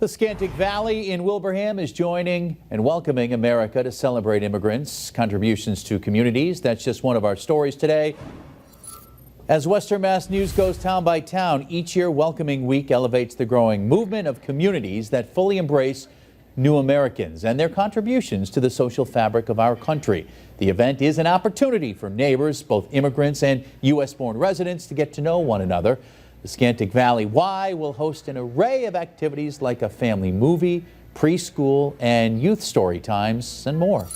The Scantic Valley in Wilbraham is joining and welcoming America to celebrate immigrants' contributions to communities. That's just one of our stories today. As Western Mass News goes town by town, each year Welcoming Week elevates the growing movement of communities that fully embrace new Americans and their contributions to the social fabric of our country. The event is an opportunity for neighbors, both immigrants and U.S.-born residents, to get to know one another. The Scantic Valley Y will host an array of activities like a family movie, preschool, and youth story times, and more.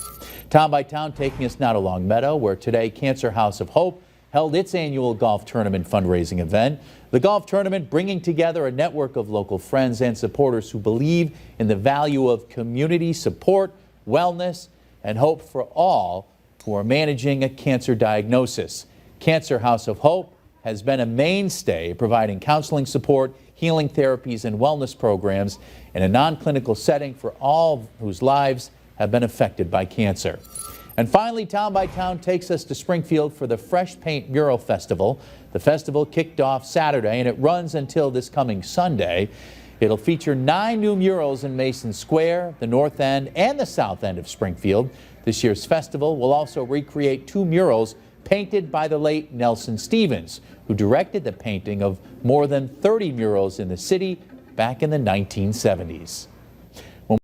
Town by town, taking us now to Longmeadow, where today Cancer House of Hope held its annual golf tournament fundraising event. The golf tournament bringing together a network of local friends and supporters who believe in the value of community support, wellness, and hope for all who are managing a cancer diagnosis. Cancer House of Hope has been a mainstay providing counseling support, healing therapies, and wellness programs in a non-clinical setting for all whose lives have been affected by cancer. And finally, Town by Town takes us to Springfield for the Fresh Paint Mural Festival. The festival kicked off Saturday and it runs until this coming Sunday. It'll feature 9 new murals in Mason Square, the north end, and the south end of Springfield. This year's festival will also recreate 2 murals painted by the late Nelson Stevens, who directed the painting of more than 30 murals in the city back in the 1970s.